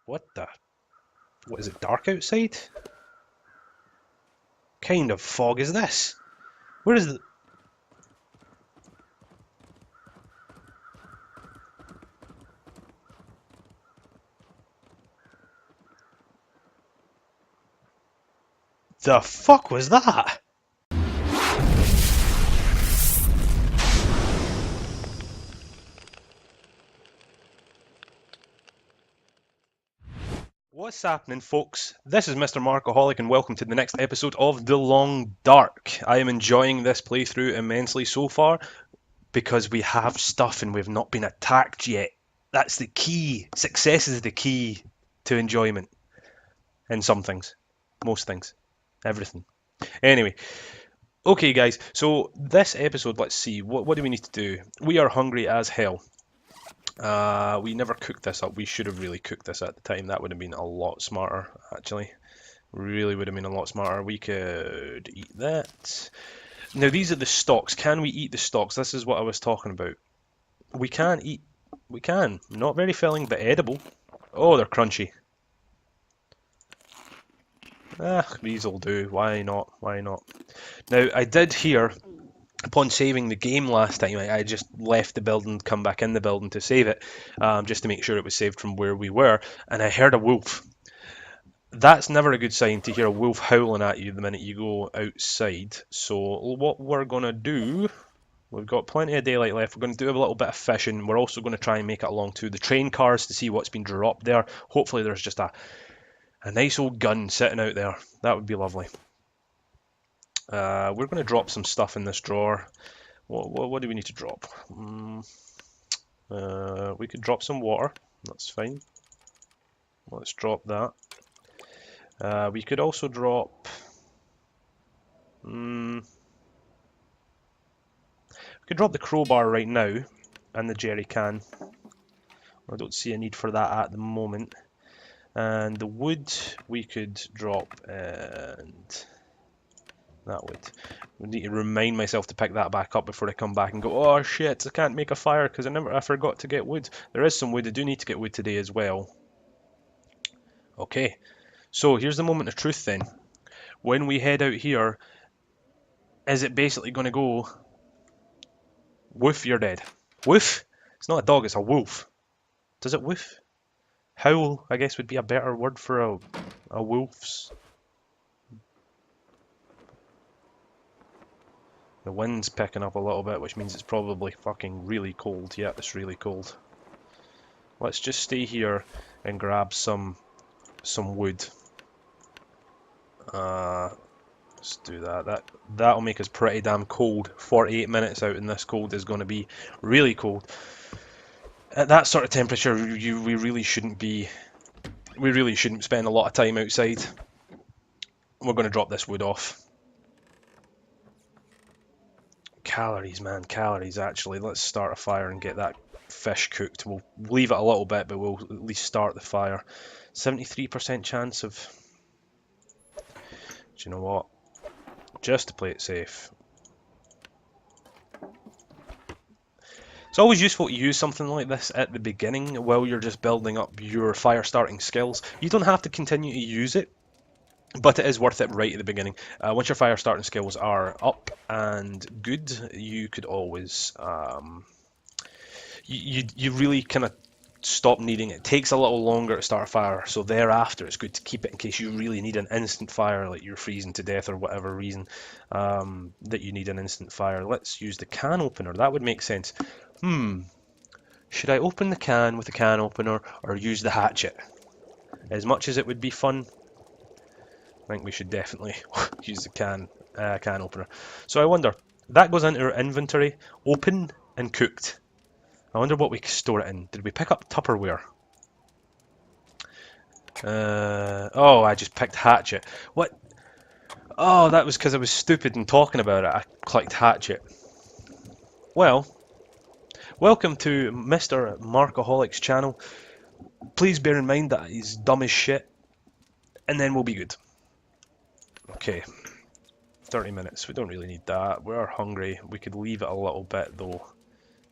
What the? What is it, dark outside? Kind of fog is this? Where is the... The fuck was that? What's happening, folks? This is Mr. MarkAholic, and welcome to the next episode of The Long Dark. I am enjoying this playthrough immensely so far because we have stuff and we've not been attacked yet. That's the key. Success is the key to enjoyment. In some things. Most things. Everything. Anyway. Okay, guys. So this episode, let's see. What do we need to do? We are hungry as hell. We never cooked this up. We should have really cooked this at the time. That would have been a lot smarter, actually. Really would have been a lot smarter. We could eat that. Now, these are the stalks. Can we eat the stalks? This is what I was talking about. We can eat... We can. Not very filling, but edible. Oh, they're crunchy. These'll do. Why not? Why not? Now, I did hear... Upon saving the game last time, I just left the building, come back in the building to save it, just to make sure it was saved from where we were, and I heard a wolf. That's never a good sign to hear a wolf howling at you the minute you go outside. So what we're going to do, we've got plenty of daylight left, we're going to do a little bit of fishing. We're also going to try and make it along to the train cars to see what's been dropped there. Hopefully there's just a nice old gun sitting out there. That would be lovely. We're going to drop some stuff in this drawer. What do we need to drop? We could drop some water. That's fine. Let's drop that. We could also drop... we could drop the crowbar right now and the jerry can. I don't see a need for that at the moment. And the wood we could drop and... That would. I need to remind myself to pick that back up before I come back and go, oh shit, I can't make a fire because I forgot to get wood. There is some wood. I do need to get wood today as well. Okay, so here's the moment of truth then. When we head out here, is it basically going to go, woof, you're dead? Woof? It's not a dog, it's a wolf. Does it woof? Howl, I guess, would be a better word for a wolf's. The wind's picking up a little bit, which means it's probably fucking really cold. Yeah, it's really cold. Let's just stay here and grab some wood. Let's do that. That'll make us pretty damn cold. 48 minutes out in this cold is going to be really cold. At that sort of temperature, we really shouldn't spend a lot of time outside. We're going to drop this wood off. Calories, man, calories, actually. Let's start a fire and get that fish cooked. We'll leave it a little bit, but we'll at least start the fire. 73% chance of... Do you know what? Just to play it safe. It's always useful to use something like this at the beginning while you're just building up your fire starting skills. You don't have to continue to use it, but it is worth it right at the beginning. Once your fire starting skills are up and good, you could always... you really kind of stop needing it. It takes a little longer to start a fire, so thereafter it's good to keep it in case you really need an instant fire, like you're freezing to death or whatever reason that you need an instant fire. Let's use the can opener. That would make sense. Should I open the can with the can opener or use the hatchet? As much as it would be fun, I think we should definitely use the can opener. So I wonder, that goes into our inventory, open and cooked. I wonder what we store it in. Did we pick up Tupperware? Oh, I just picked hatchet. What? Oh, that was because I was stupid and talking about it. I clicked hatchet. Well, welcome to Mr. MarkAholic's channel. Please bear in mind that he's dumb as shit, and then we'll be good. Okay, 30 minutes. We don't really need that. We are hungry. We could leave it a little bit though.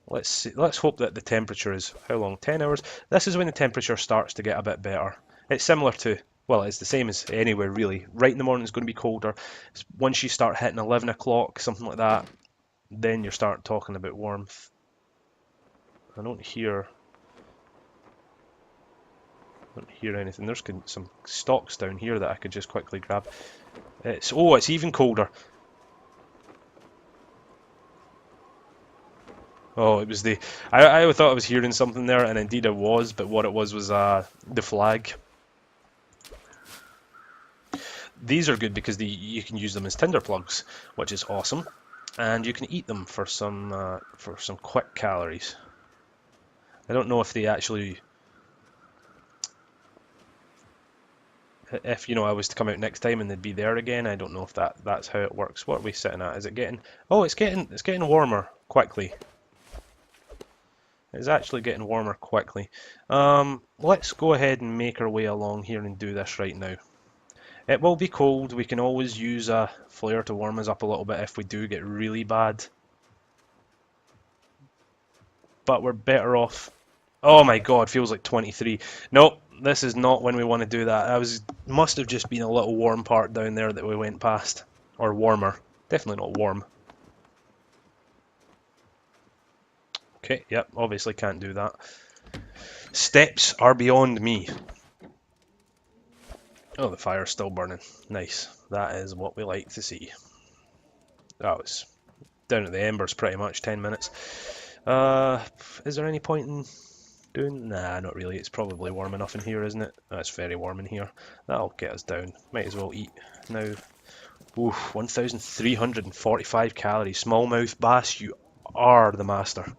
Let's see. Let's hope that the temperature is how long? 10 hours. This is when the temperature starts to get a bit better. It's similar to, well, it's the same as anywhere really. Right in the morning is going to be colder. Once you start hitting 11 o'clock, something like that, then you start talking about warmth. I don't hear anything. There's some stocks down here that I could just quickly grab. It's even colder. Oh, it was I thought I was hearing something there, and indeed I was, but what it was the flag. These are good because you can use them as tinder plugs, which is awesome, and you can eat them for some quick calories. I don't know if they actually, if I was to come out next time and they'd be there again. I don't know if that's how it works. What are we sitting at? Is it getting? Oh, it's getting warmer quickly. It's actually getting warmer quickly. Let's go ahead and make our way along here and do this right now. It will be cold. We can always use a flare to warm us up a little bit if we do get really bad. But we're better off. Oh my god, feels like 23. Nope, this is not when we want to do that. Must have just been a little warm part down there that we went past. Or warmer. Definitely not warm. Okay, yep, obviously can't do that. Steps are beyond me. Oh, the fire's still burning. Nice. That is what we like to see. That was down at the embers pretty much, 10 minutes. Is there any point in doing? Nah, not really. It's probably warm enough in here, isn't it? Oh, it's very warm in here. That'll get us down. Might as well eat now. Oof, 1,345 calories. Smallmouth bass, you are the master.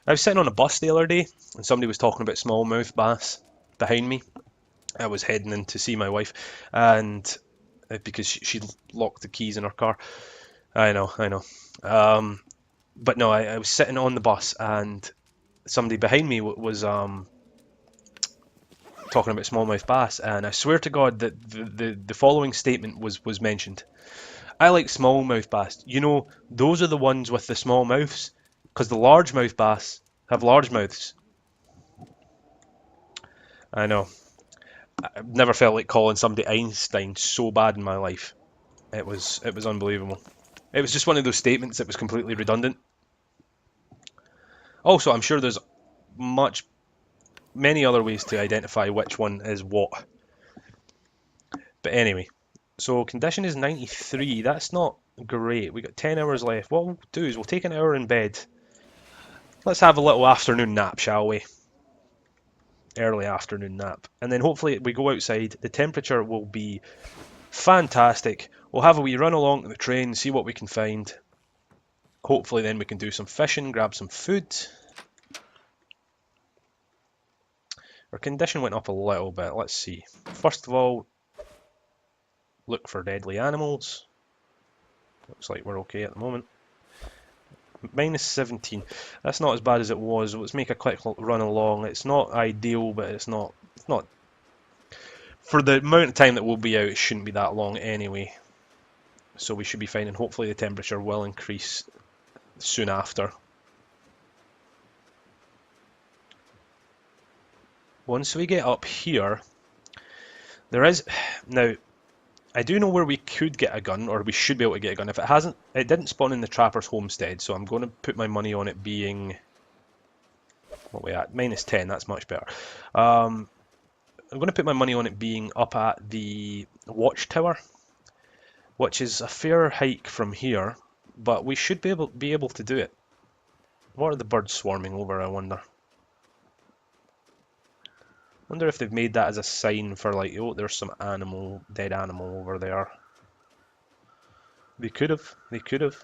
I was sitting on a bus the other day, and somebody was talking about smallmouth bass behind me. I was heading in to see my wife, and because she locked the keys in her car. I know. But no, I was sitting on the bus, and somebody behind me was talking about smallmouth bass, and I swear to God that the following statement was mentioned. I like smallmouth bass. Those are the ones with the small mouths. Because the largemouth bass have large mouths. I know. I've never felt like calling somebody Einstein so bad in my life. It was unbelievable. It was just one of those statements that was completely redundant. Also, I'm sure there's many other ways to identify which one is what. But anyway, so condition is 93. That's not great. We got 10 hours left. What we'll do is we'll take an hour in bed. Let's have a little afternoon nap, shall we? Early afternoon nap. And then hopefully we go outside. The temperature will be fantastic. We'll have a wee run along the train, see what we can find. Hopefully then we can do some fishing, grab some food. Our condition went up a little bit. Let's see. First of all, look for deadly animals. Looks like we're okay at the moment. Minus 17. That's not as bad as it was. Let's make a quick run along. It's not ideal, but it's not for the amount of time that we'll be out, it shouldn't be that long anyway. So we should be fine, and hopefully the temperature will increase soon after. Once we get up here, there is now. I do know where we could get a gun, or we should be able to get a gun. If it didn't spawn in the Trapper's Homestead, so I'm going to put my money on it being, what are we at? Minus 10, that's much better. I'm going to put my money on it being up at the Watchtower, which is a fair hike from here, but we should be able to do it. What are the birds swarming over, I wonder? Wonder if they've made that as a sign for like, oh, there's some dead animal over there. They could have.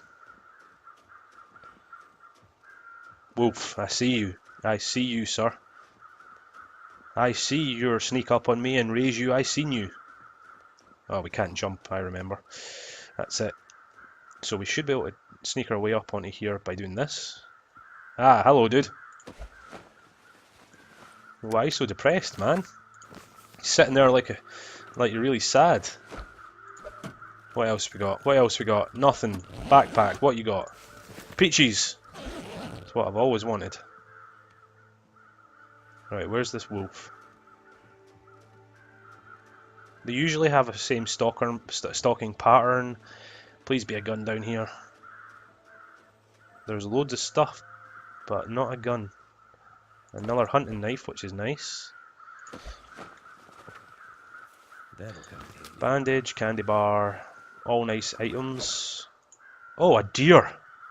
Wolf, I see you, sir. I see your sneak up on me and raise you, I seen you. Oh, we can't jump, I remember. That's it. So we should be able to sneak our way up onto here by doing this. Ah, hello, dude. Why are you so depressed, man? You're sitting there like you're really sad. What else we got? Nothing. Backpack. What you got? Peaches! That's what I've always wanted. Right, where's this wolf? They usually have the same stalking pattern. Please be a gun down here. There's loads of stuff, but not a gun. Another hunting knife, which is nice. Bandage, candy bar, all nice items. Oh, a deer!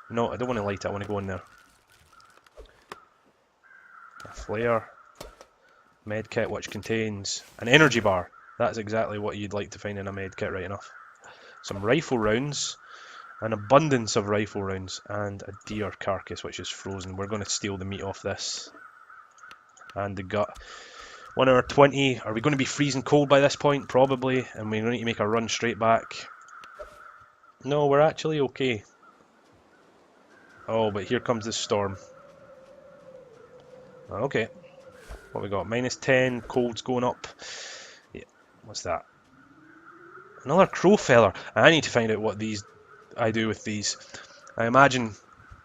No, I don't want to light it, I want to go in there. A flare. Medkit, which contains an energy bar. That's exactly what you'd like to find in a medkit, right enough. Some rifle rounds, an abundance of rifle rounds, and a deer carcass, which is frozen. We're going to steal the meat off this. And the gut. 1 hour 20. Are we going to be freezing cold by this point? Probably. And we're going to need to make a run straight back. No, we're actually okay. Oh, but here comes the storm. Okay. What we got? Minus 10. Cold's going up. Yeah. What's that? Another crow feather. I need to find out what these I do with these. I imagine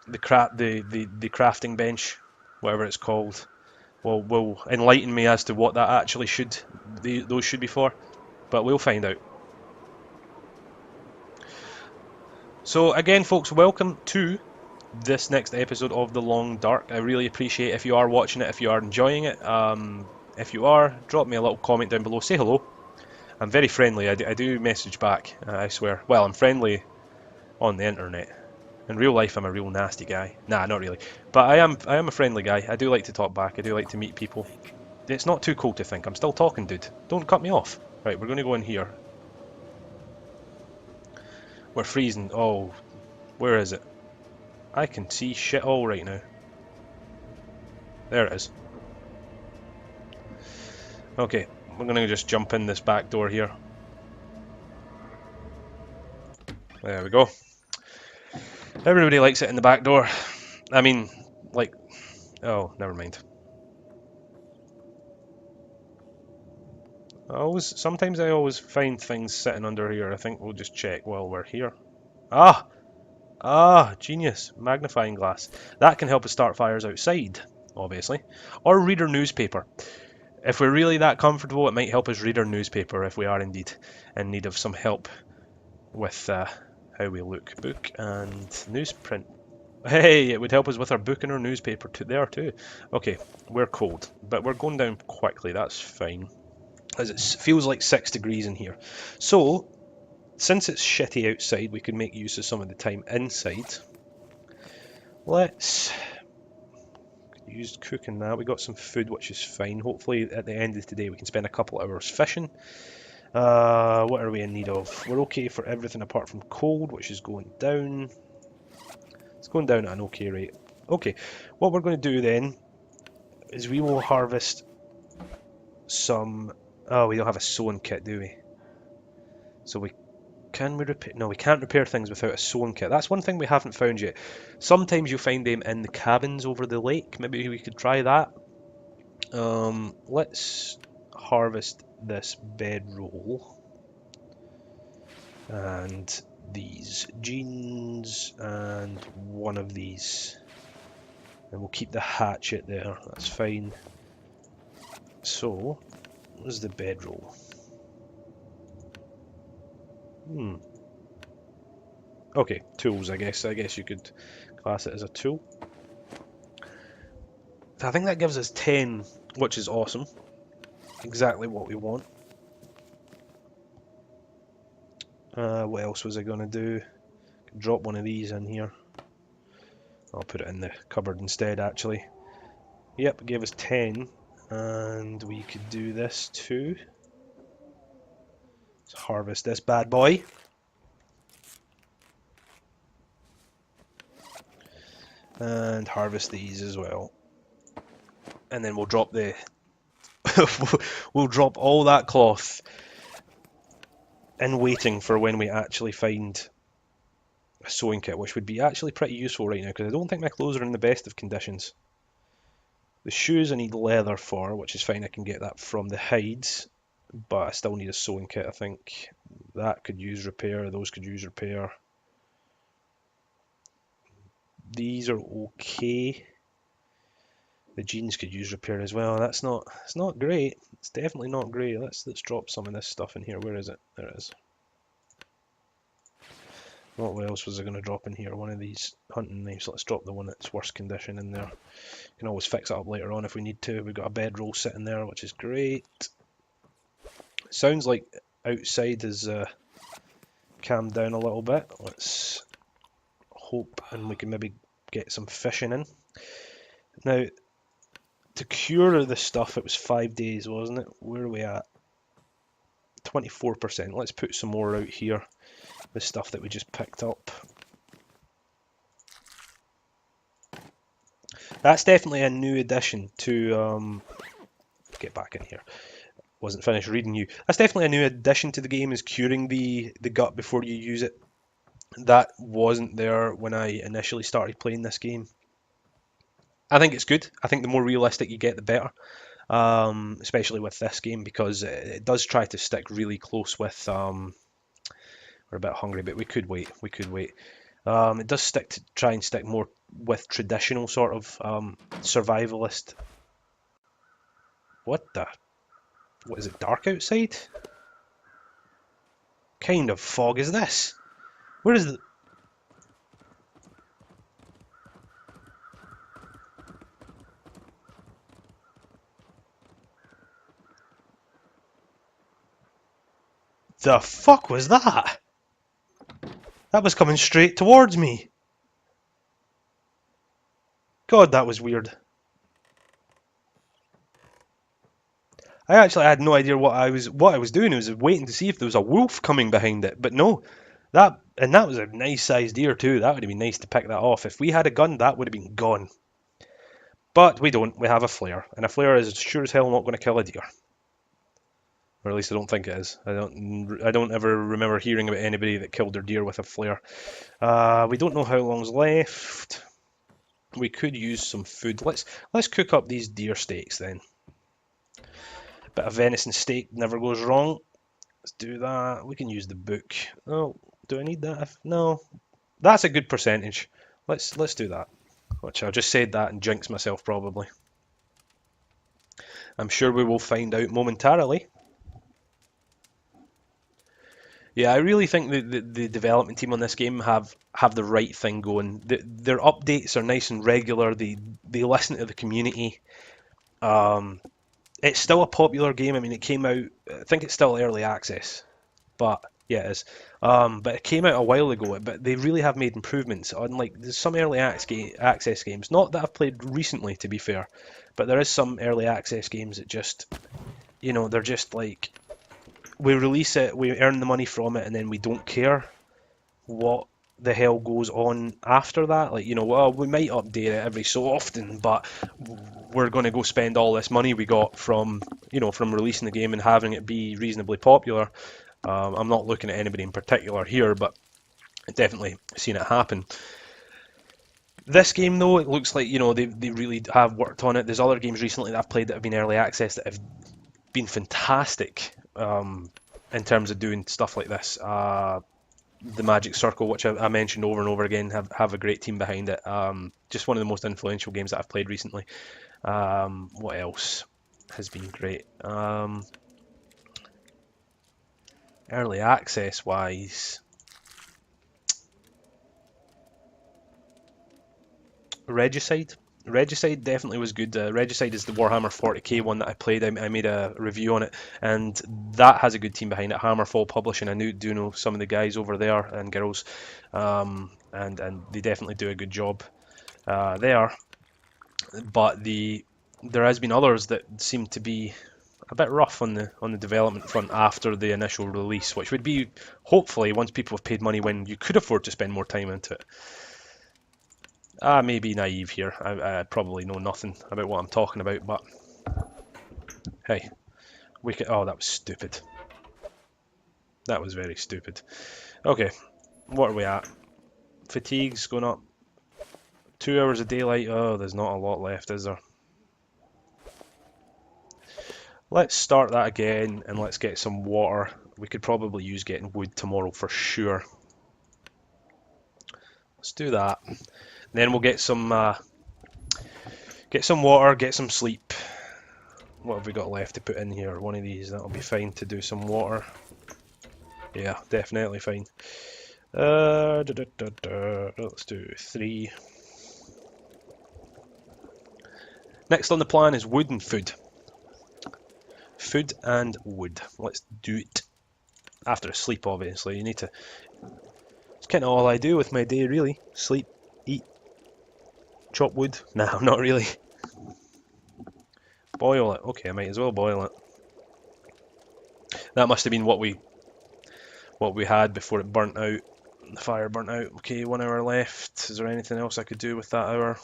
the crafting bench, whatever it's called, will enlighten me as to what that actually those should be for, but we'll find out. So again, folks, welcome to this next episode of The Long Dark. I really appreciate if you are watching it, if you are enjoying it. If you are, drop me a little comment down below, say hello. I'm very friendly, I do message back, I swear. Well, I'm friendly on the internet. In real life, I'm a real nasty guy. Nah, not really. But I am a friendly guy. I do like to talk back. I do like to meet people. It's not too cold to think. I'm still talking, dude. Don't cut me off. Right, we're going to go in here. We're freezing. Oh, where is it? I can see shit all right now. There it is. Okay, we're going to just jump in this back door here. There we go. Everybody likes it in the back door. I mean, like... Oh, never mind. Sometimes I always find things sitting under here. I think we'll just check while we're here. Genius. Magnifying glass. That can help us start fires outside, obviously. Or read our newspaper. If we're really that comfortable, it might help us read our newspaper if we are indeed in need of some help with how we look. Book and newsprint. Hey, it would help us with our book and our newspaper there too. Okay, we're cold, but we're going down quickly. That's fine. As it feels like 6 degrees in here. So, since it's shitty outside, we can make use of some of the time inside. Let's use cooking that. We got some food, which is fine. Hopefully, at the end of today, we can spend a couple of hours fishing. What are we in need of? We're okay for everything apart from cold, which is going down. It's going down at an okay rate. Okay, what we're going to do then is we will harvest some... Oh, we don't have a sewing kit, do we? So can we repair? No, we can't repair things without a sewing kit. That's one thing we haven't found yet. Sometimes you'll find them in the cabins over the lake. Maybe we could try that. Let's harvest this bedroll. And these jeans and one of these. And we'll keep the hatchet there. That's fine. So, where's the bedroll? Okay, tools, I guess. I guess you could class it as a tool. I think that gives us 10, which is awesome. Exactly what we want. What else was I going to do? Drop one of these in here. I'll put it in the cupboard instead, actually. Yep, it gave us 10. And we could do this too. Let's harvest this bad boy. And harvest these as well. And then we'll drop the... we'll drop all that cloth in waiting for when we actually find a sewing kit, which would be actually pretty useful right now, because I don't think my clothes are in the best of conditions. The shoes I need leather for, which is fine, I can get that from the hides, but I still need a sewing kit, I think. That could use repair, those could use repair. These are okay. The jeans could use repair as well. It's not great. It's definitely not great. Let's drop some of this stuff in here. Where is it? There it is. What else was I going to drop in here? One of these hunting knives. Let's drop the one that's worst condition in there. Can always fix it up later on if we need to. We've got a bedroll sitting there, which is great. Sounds like outside has calmed down a little bit. Let's hope and we can maybe get some fishing in. Now, to cure this stuff, it was 5 days, wasn't it? Where are we at? 24%. Let's put some more out here. The stuff that we just picked up. That's definitely a new addition to get back in here. Wasn't finished reading you. That's definitely a new addition to the game, is curing the gut before you use it. That wasn't there when I initially started playing this game. I think it's good. I think the more realistic you get, the better. Especially with this game, because it does try to stick really close with we're a bit hungry, but we could wait. We could wait. It does try and stick more with traditional sort of survivalist. What is it, dark outside? Kind of fog is this? Where is the fuck was that? That was coming straight towards me. God, that was weird. I actually had no idea what I was doing. I was waiting to see if there was a wolf coming behind it, but no. That was a nice sized deer too. That would have been nice to pick that off. If we had a gun, that would have been gone. But we don't. We have a flare, and a flare is sure as hell not going to kill a deer. Or at least I don't think it is. I don't ever remember hearing about anybody that killed their deer with a flare. We don't know how long's left. We could use some food. Let's cook up these deer steaks then. Bit of venison steak never goes wrong. Let's do that. We can use the book. Oh, do I need that? No, that's a good percentage. Let's do that. Which I just said that and jinxed myself probably. I'm sure we will find out momentarily. Yeah, I really think the development team on this game have the right thing going. Their updates are nice and regular. They listen to the community. It's still a popular game. I mean, it came out. I think it's still early access, but yeah, it is. But it came out a while ago. But they really have made improvements. Unlike there's some early access games, not that I've played recently, to be fair, but there is some early access games that just, they're just like, we release it, we earn the money from it, and then we don't care what the hell goes on after that. Like, well, we might update it every so often, but we're going to go spend all this money we got from releasing the game and having it be reasonably popular. I'm not looking at anybody in particular here, but I've definitely seen it happen. This game, though, it looks like, they really have worked on it. There's other games recently that I've played that have been early access that have been fantastic in terms of doing stuff like this. The Magic Circle, which I mentioned over and over again, have a great team behind it. Just one of the most influential games that I've played recently. What else has been great? Early access wise, Regicide. Regicide definitely was good. Regicide is the Warhammer 40k one that I played. I made a review on it, and that has a good team behind it. Hammerfall Publishing. I do know some of the guys over there and girls, and they definitely do a good job there. But there has been others that seem to be a bit rough on the development front after the initial release, which would be hopefully once people have paid money when you could afford to spend more time into it. I may be naive here. I probably know nothing about what I'm talking about, but hey, oh, that was stupid. That was very stupid. Okay, what are we at? Fatigue's going up. 2 hours of daylight. Oh, there's not a lot left, is there? Let's start that again and let's get some water. We could probably use getting wood tomorrow for sure. Let's do that. Then we'll get some water, get some sleep. What have we got left to put in here? One of these, that'll be fine to do some water. Yeah, definitely fine. Let's do 3. Next on the plan is wood and food. Food and wood. Let's do it. After a sleep, obviously. You need to... It's kind of all I do with my day, really. Sleep, eat, chop wood. No, not really. Boil it. Okay, I might as well boil it. That must have been what we had before it burnt out. The fire burnt out. Okay, 1 hour left. Is there anything else I could do with that hour?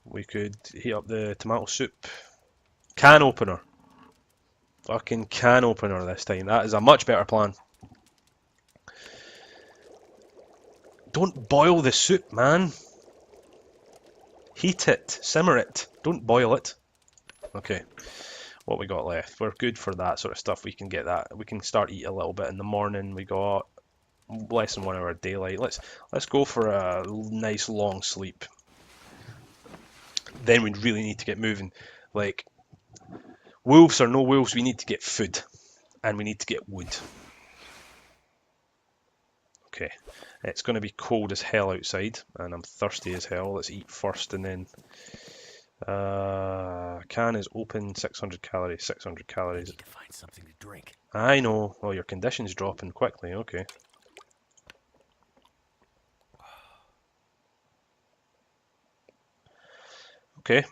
We could heat up the tomato soup. Can opener. Fucking can opener this time. That is a much better plan. Don't boil the soup, man. Heat it. Simmer it. Don't boil it. Okay. What we got left? We're good for that sort of stuff. We can get that. We can start eating a little bit in the morning. We got less than 1 hour of daylight. Let's go for a nice long sleep. Then we really need to get moving. Like, wolves or no wolves, we need to get food. And we need to get wood. Okay. It's going to be cold as hell outside. And I'm thirsty as hell. Let's eat first and then... can is open, 600 calories, 600 calories. I need to find something to drink. I know. Well, your condition's dropping quickly. Okay. Okay.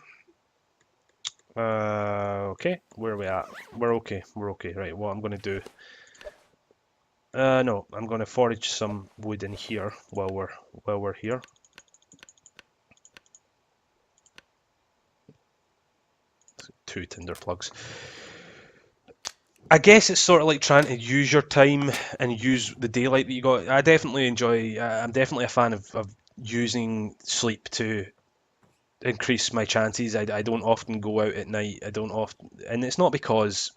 Okay. Where are we at? We're okay. We're okay. Right. What I'm going to do... no. I'm going to forage some wood in here while we're here. Two tinder plugs. I guess it's sort of like trying to use your time and use the daylight that you got. I definitely enjoy. I'm definitely a fan of using sleep to increase my chances. I don't often go out at night. I don't often, and it's not because,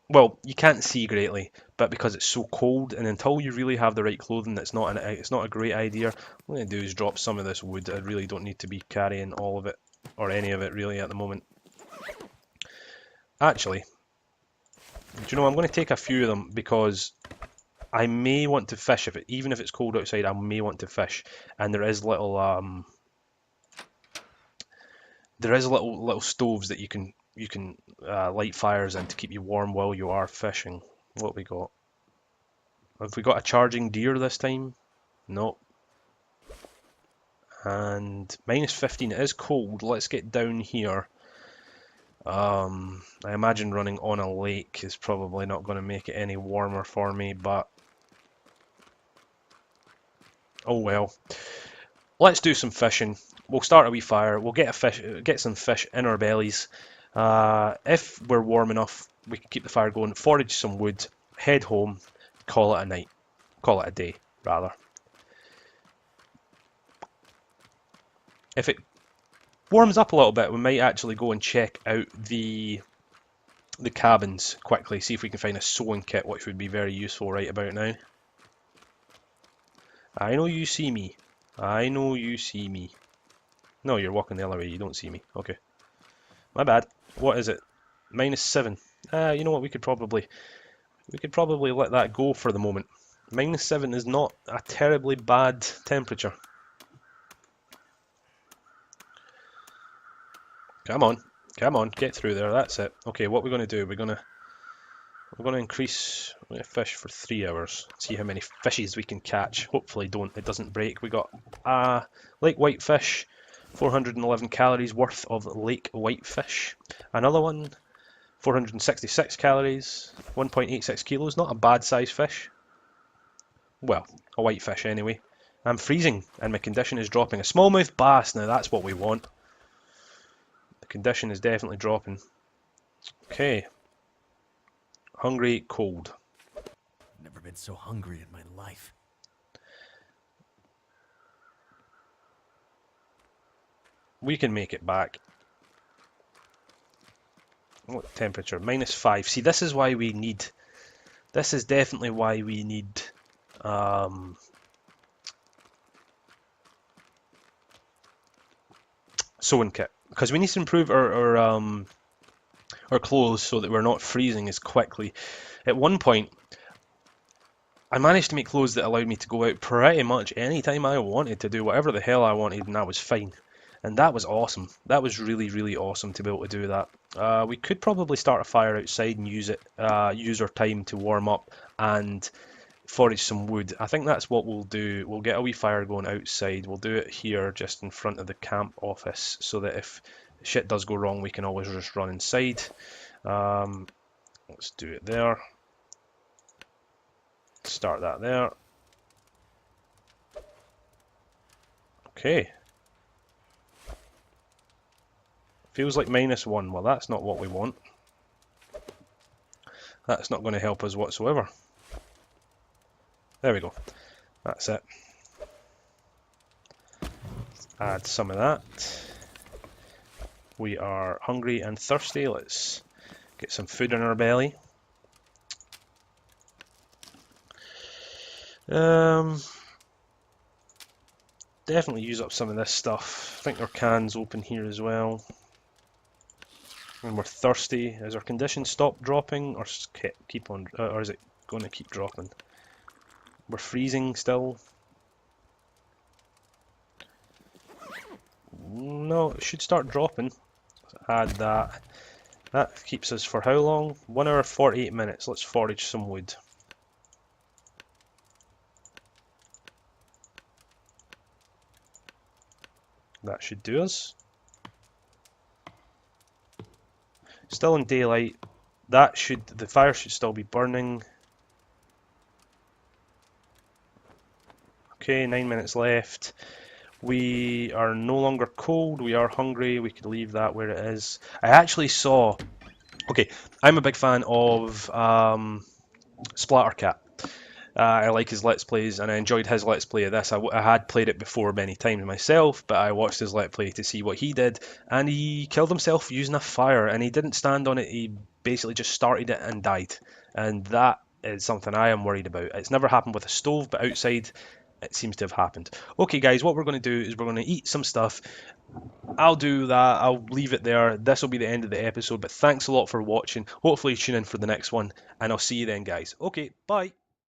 well, you can't see greatly, but because it's so cold. And until you really have the right clothing, it's not a great idea. What I'm gonna do is drop some of this wood. I really don't need to be carrying all of it or any of it really at the moment. Actually, do you know, I'm going to take a few of them because I may want to fish even if it's cold outside. I may want to fish, and there is little stoves that you can light fires in to keep you warm while you are fishing. What we got? Have we got a charging deer this time? Nope. And minus 15. It is cold. Let's get down here. I imagine running on a lake is probably not going to make it any warmer for me, but oh well. Let's do some fishing. We'll start a wee fire. We'll get some fish in our bellies. If we're warm enough, we can keep the fire going, forage some wood, head home, call it a night. Call it a day, rather. If it warms up a little bit, we might actually go and check out the cabins quickly, see if we can find a sewing kit, which would be very useful right about now. I know you see me. I know you see me. No, you're walking the other way, you don't see me. Okay. My bad. What is it? Minus 7. You know what, we could probably let that go for the moment. Minus 7 is not a terribly bad temperature. Come on, come on, get through there. That's it. Okay, what we're going to do? We're going to increase. We're going to fish for 3 hours. See how many fishes we can catch. Hopefully, it doesn't break. We got lake whitefish, 411 calories worth of lake whitefish. Another one, 466 calories, 1.86 kilos. Not a bad size fish. Well, a whitefish anyway. I'm freezing and my condition is dropping. A smallmouth bass. Now that's what we want. Condition is definitely dropping. Okay. Hungry, cold. Never been so hungry in my life. We can make it back. What temperature? Minus 5. See, this is why we need... This is definitely why we need... sewing kit because we need to improve our clothes so that we're not freezing as quickly. At one point, I managed to make clothes that allowed me to go out pretty much any time I wanted to do whatever the hell I wanted, and that was fine. And that was awesome. That was really, really awesome to be able to do that. We could probably start a fire outside and use our time to warm up and forage some wood. I think that's what we'll do. We'll get a wee fire going outside. We'll do it here just in front of the camp office so that if shit does go wrong, we can always just run inside. Let's do it there. Start that there. Okay. Feels like -1. Well, that's not what we want. That's not going to help us whatsoever. There we go. That's it. Add some of that. We are hungry and thirsty. Let's get some food in our belly. Definitely use up some of this stuff. I think our can's open here as well. And we're thirsty. Has our condition stopped dropping, or keep on, or is it going to keep dropping? We're freezing still. No, it should start dropping. Add that. That keeps us for how long? 1 hour 48 minutes. Let's forage some wood. That should do us. Still in daylight. The fire should still be burning. Okay, 9 minutes left. We are no longer cold, we are hungry, we could leave that where it is. I actually saw, okay, I'm a big fan of Splattercat. I like his Let's Plays, and I enjoyed his Let's Play of this. I had played it before many times myself, but I watched his Let's Play to see what he did, and he killed himself using a fire, and he didn't stand on it, he basically just started it and died. And that is something I am worried about. It's never happened with a stove, but outside, it seems to have happened. Okay guys, what we're going to do is we're going to eat some stuff. I'll do that, I'll leave it there. This will be the end of the episode, but thanks a lot for watching. Hopefully tune in for the next one, and I'll see you then guys. Okay, bye.